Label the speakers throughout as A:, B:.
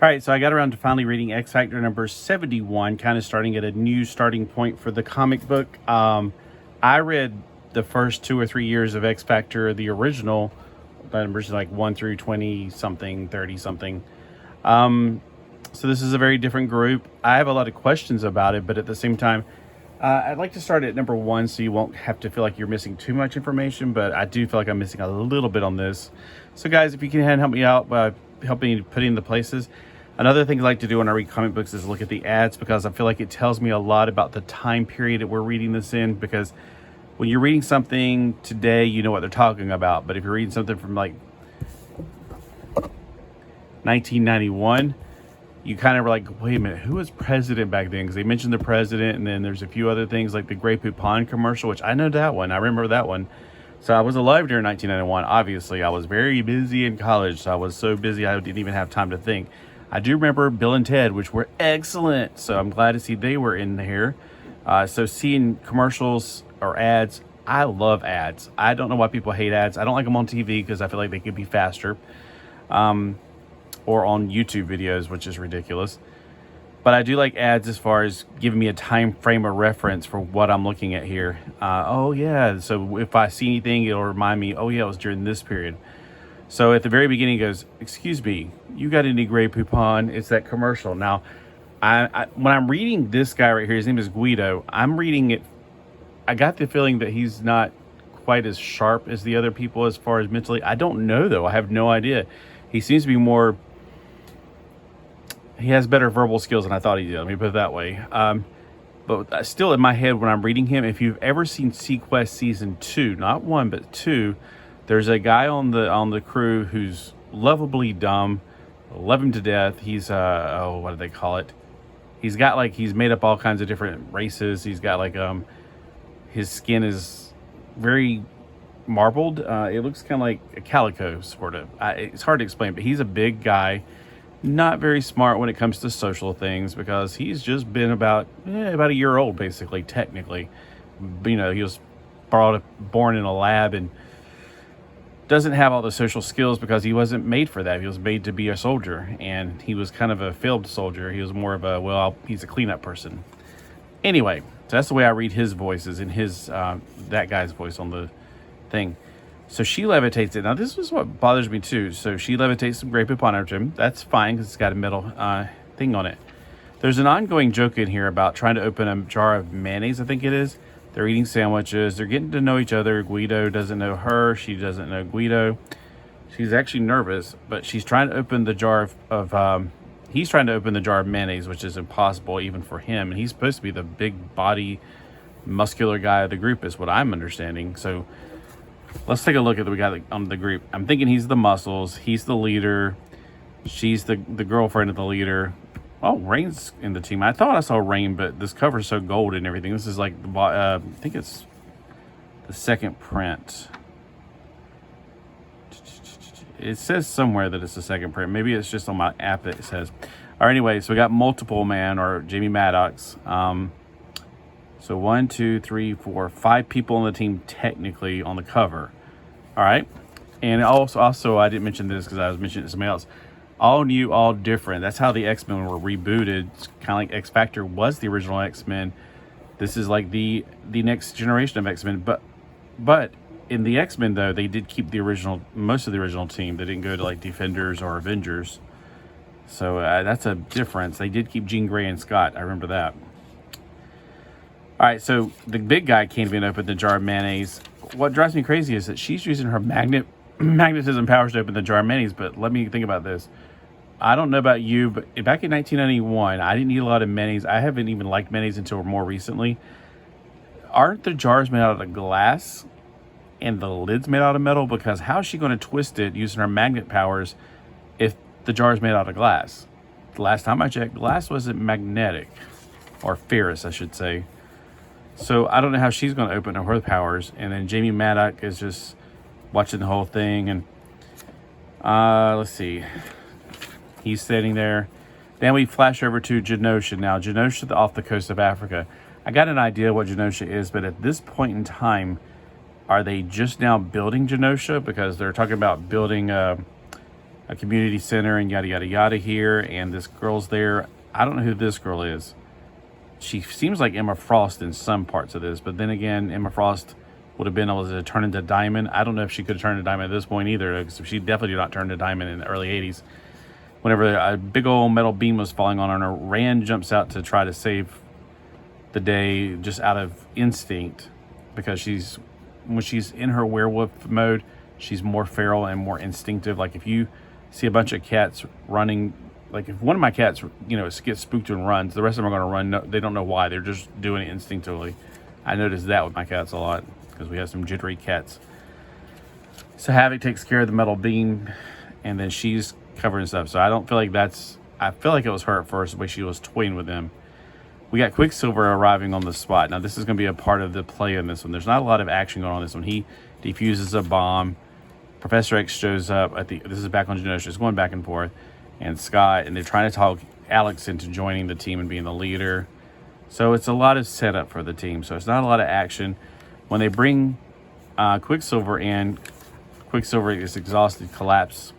A: All right, so I got around to finally reading X Factor number 71, kind of starting at a new starting point for the comic book. I read the first 2 or 3 years of X Factor, the original, numbers like 1 through 20 something, 30 something. So this is a very different group. I have a lot of questions about it, but at the same time, I'd like to start at number 1 so you won't have to feel like you're missing too much information, but I do feel like I'm missing a little bit on this. So guys, if you can help me out by helping me put in the places. Another thing I like to do when I read comic books is look at the ads, because I feel like it tells me a lot about the time period that we're reading this in, because when you're reading something today, you know what they're talking about. But if you're reading something from like 1991, you kind of were like, wait a minute, who was president back then? Because they mentioned the president, and then there's a few other things like the Grey Poupon commercial, which I know that one. I remember that one. So I was alive during 1991. Obviously, I was very busy in college, so I was so busy I didn't even have time to think. I do remember Bill and Ted, which were excellent. So I'm glad to see they were in here. So seeing commercials or ads, I love ads. I don't know why people hate ads. I don't like them on TV because I feel like they could be faster. Or on YouTube videos, which is ridiculous. But I do like ads as far as giving me a time frame of reference for what I'm looking at here. Oh yeah, so if I see anything, it'll remind me, oh yeah, it was during this period. So at the very beginning, it goes, excuse me, you got any Grey Poupon? It's that commercial. Now, when I'm reading this guy right here, his name is Guido, I'm reading it, I got the feeling that he's not quite as sharp as the other people as far as mentally. I don't know, though. I have no idea. He seems to be more, he has better verbal skills than I thought he did. Let me put it that way. But still in my head when I'm reading him, if you've ever seen Sequest Season 2, not 1, but 2, there's a guy on the crew who's lovably dumb. Love him to death. He's what do they call it? He's got like, he's made up all kinds of different races. He's got like his skin is very marbled. It looks kind of like a calico sort of. It's hard to explain, but he's a big guy, not very smart when it comes to social things, because he's just been about a year old basically, technically. You know, he was born in a lab and doesn't have all the social skills because he wasn't made for that. He was made to be a soldier, and he was kind of a failed soldier. He was more of a, well, he's a cleanup person. Anyway, so that's the way I read his voices and his that guy's voice on the thing. So she levitates it. Now this is what bothers me too. So she levitates some Grey Poupon over him. That's fine because it's got a metal thing on it. There's an ongoing joke in here about trying to open a jar of mayonnaise, I think it is. They're eating sandwiches. They're getting to know each other. Guido doesn't know her. She doesn't know Guido. She's actually nervous, but she's trying to open the jar of he's trying to open the jar of mayonnaise, which is impossible even for him. And he's supposed to be the big body, muscular guy of the group is what I'm understanding. So let's take a look at what we got on the group. I'm thinking he's the muscles. He's the leader. She's the girlfriend of the leader. Oh, Rain's in the team. I thought I saw Rain, but this cover's so gold and everything. This is like, I think it's the second print. It says somewhere that it's the second print. Maybe it's just on my app that it says. All right, anyway, so we got multiple man, or Jamie Maddox. So 1, 2, 3, 4, 5 people on the team technically on the cover. All right. And also I didn't mention this because I was mentioning it to somebody else. All new, all different. That's how the X-Men were rebooted. It's kind of like X Factor was the original X-Men. This is like the next generation of X-Men. But in the X-Men though, they did keep the original, most of the original team. They didn't go to like Defenders or Avengers. So that's a difference. They did keep Jean Grey and Scott. I remember that. All right, so the big guy can't even open the jar of mayonnaise. What drives me crazy is that she's using her magnetism powers to open the jar of mayonnaise. But let me think about this. I don't know about you, but back in 1991, I didn't eat a lot of mayonnaise. I haven't even liked mayonnaise until more recently. Aren't the jars made out of glass and the lid's made out of metal? Because how is she going to twist it using her magnet powers if the jar is made out of glass? The last time I checked, glass wasn't magnetic, or ferrous, I should say. So I don't know how she's going to open her powers. And then Jamie Maddox is just watching the whole thing. And let's see. He's sitting there. Then we flash over to Genosha. Now, Genosha off the coast of Africa. I got an idea what Genosha is, but at this point in time, are they just now building Genosha? Because they're talking about building a community center and yada, yada, yada here. And this girl's there. I don't know who this girl is. She seems like Emma Frost in some parts of this. But then again, Emma Frost would have been able to turn into Diamond. I don't know if she could turn into Diamond at this point either, because she definitely did not turn to Diamond in the early 80s. Whenever a big old metal beam was falling on her, Rand jumps out to try to save the day just out of instinct, because when she's in her werewolf mode, she's more feral and more instinctive. Like if you see a bunch of cats running, like if one of my cats, gets spooked and runs, the rest of them are going to run. No, they don't know why. They're just doing it instinctively. I noticed that with my cats a lot, because we have some jittery cats. So Havoc takes care of the metal beam, and then she's covering stuff. So I don't feel like I feel like it was her at first, the way she was toying with them. We got Quicksilver arriving on the spot. Now this is going to be a part of the play in this one. There's not a lot of action going on in this one. He defuses a bomb. Professor X shows up this is back on Genosha. It's going back and forth. And Scott, and they're trying to talk Alex into joining the team and being the leader. So it's a lot of setup for the team. So it's not a lot of action. When they bring Quicksilver in, Quicksilver is exhausted, collapsed.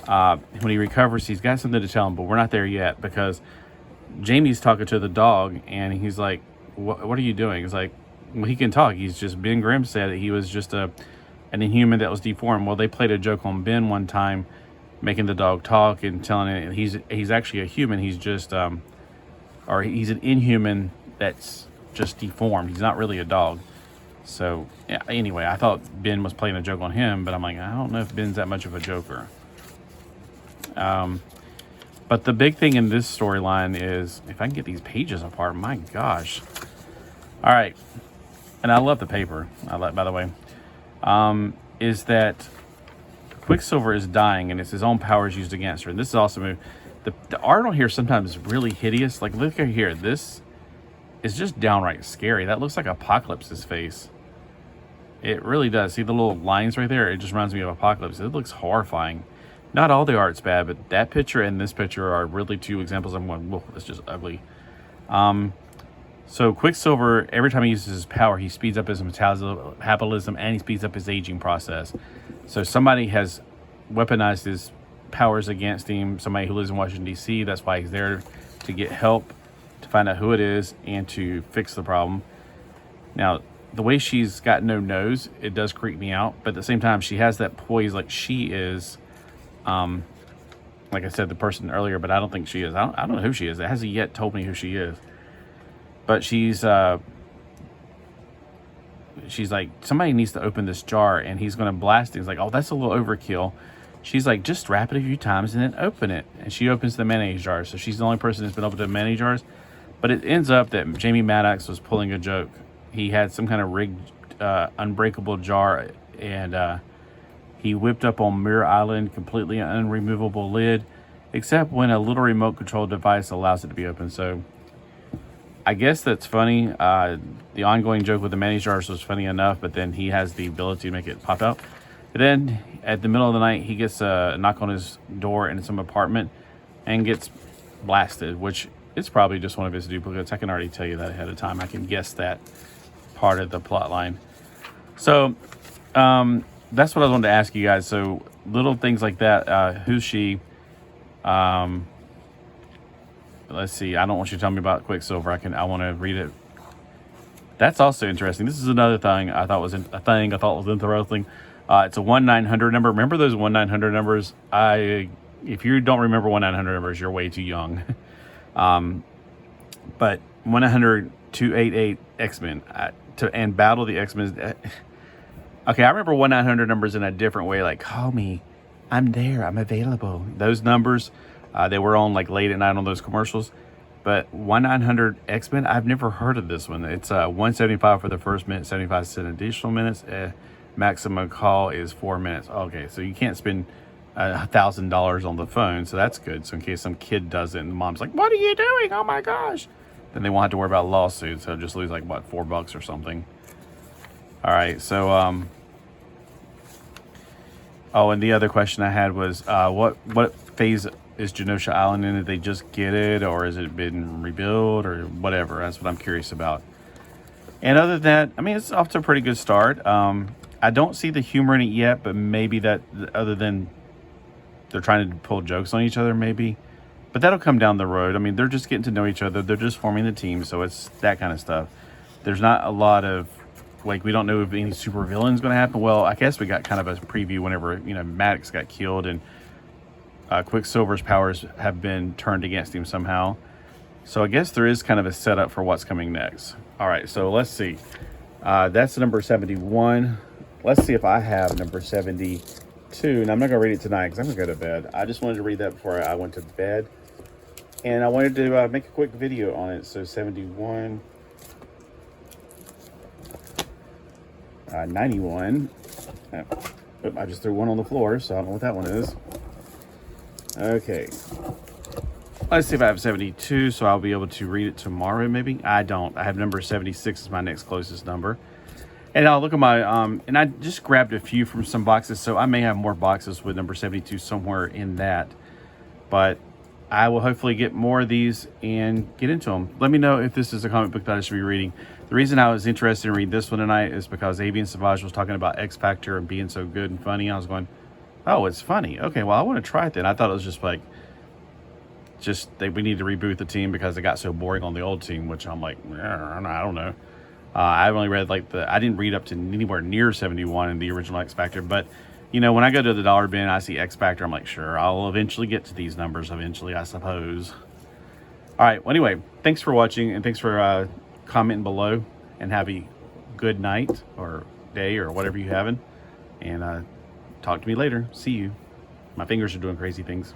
A: When he recovers, he's got something to tell him, but we're not there yet, because Jamie's talking to the dog, and he's like, what are you doing? He's like, well, he can talk. He's just, Ben Grimm said that he was just an inhuman that was deformed. Well, they played a joke on Ben one time, making the dog talk and telling it he's actually a human. He's just, or he's an inhuman that's just deformed. He's not really a dog. So, yeah, anyway, I thought Ben was playing a joke on him, but I'm like, I don't know if Ben's that much of a joker. But the big thing in this storyline is, if I can get these pages apart, my gosh. All right. And I love the paper, by the way, is that Quicksilver is dying, and it's his own powers used against her. And this is also, the art on here sometimes is really hideous. Like, look at here. This is just downright scary. That looks like Apocalypse's face. It really does. See the little lines right there? It just reminds me of Apocalypse. It looks horrifying. Not all the art's bad, but that picture and this picture are really two examples. I'm going, whoa, that's just ugly. So Quicksilver, every time he uses his power, he speeds up his metabolism, and he speeds up his aging process. So somebody has weaponized his powers against him, somebody who lives in Washington, D.C. That's why he's there, to get help, to find out who it is, and to fix the problem. Now, the way she's got no nose, it does creep me out. But at the same time, she has that poise like she is. Like I said, the person earlier, but I don't think she is. I don't know who she is. It hasn't yet told me who she is. But she's like, somebody needs to open this jar, and he's going to blast it. He's like, oh, that's a little overkill. She's like, just wrap it a few times and then open it. And she opens the mayonnaise jar. So she's the only person that's been able to open the mayonnaise jars. But it ends up that Jamie Maddox was pulling a joke. He had some kind of rigged, unbreakable jar, and he whipped up on Mirror Island, completely unremovable lid, except when a little remote control device allows it to be opened. So I guess that's funny. The ongoing joke with the mayonnaise jars was funny enough, but then he has the ability to make it pop out. But then at the middle of the night, he gets a knock on his door in some apartment and gets blasted, which is probably just one of his duplicates. I can already tell you that ahead of time. I can guess that part of the plot line. So that's what I wanted to ask you guys. So little things like that. Who's she? Let's see. I don't want you to tell me about Quicksilver. I want to read it. That's also interesting. This is another thing I thought was interesting. It's a 1-900 number. Remember those 1-900 numbers? If you don't remember 1-900 numbers, you're way too young. But 1-900-288 X-Men and battle the X-Men. Okay, I remember 1-900 numbers in a different way. Like, call me. I'm there. I'm available. Those numbers, they were on like late at night on those commercials. But 1-900 X-Men, I've never heard of this one. It's $175 for the first minute, 75 cents additional minutes. Maximum call is 4 minutes. Okay, so you can't spend $1,000 on the phone, so that's good. So in case some kid does it and the mom's like, what are you doing? Oh my gosh. Then they won't have to worry about lawsuits. So just lose like, what, $4 or something. All right, so, oh, and the other question I had was, what phase is Genosha Island in? Did they just get it, or has it been rebuilt, or whatever? That's what I'm curious about. And other than that, I mean, it's off to a pretty good start. I don't see the humor in it yet, but maybe that, other than they're trying to pull jokes on each other, maybe. But that'll come down the road. I mean, they're just getting to know each other. They're just forming the team, so it's that kind of stuff. There's not a lot of, like, we don't know if any super villain's going to happen. Well, I guess we got kind of a preview whenever, Maddox got killed and Quicksilver's powers have been turned against him somehow. So I guess there is kind of a setup for what's coming next. All right, so let's see. That's number 71. Let's see if I have number 72. And I'm not going to read it tonight because I'm going to go to bed. I just wanted to read that before I went to bed. And I wanted to make a quick video on it. So 71. 91. I just threw one on the floor, so I don't know what that one is. Okay. Let's see if I have 72, so I'll be able to read it tomorrow, maybe. I don't. I have number 76 as my next closest number. And I'll look at my, and I just grabbed a few from some boxes, so I may have more boxes with number 72 somewhere in that. But I will hopefully get more of these and get into them. Let me know if this is a comic book that I should be reading. The reason I was interested in reading this one tonight is because Avian Savage was talking about X Factor and being so good and funny. I was going, oh, it's funny. Okay, well, I want to try it then. I thought it was just like, we need to reboot the team because it got so boring on the old team, which I'm like, I don't know. I've only read I didn't read up to anywhere near 71 in the original X Factor, but when I go to the dollar bin, I see X Factor, I'm like, sure, I'll eventually get to these numbers eventually, I suppose. All right, well, anyway, thanks for watching, and thanks for commenting below, and have a good night or day or whatever you're having, and talk to me later. See you. My fingers are doing crazy things.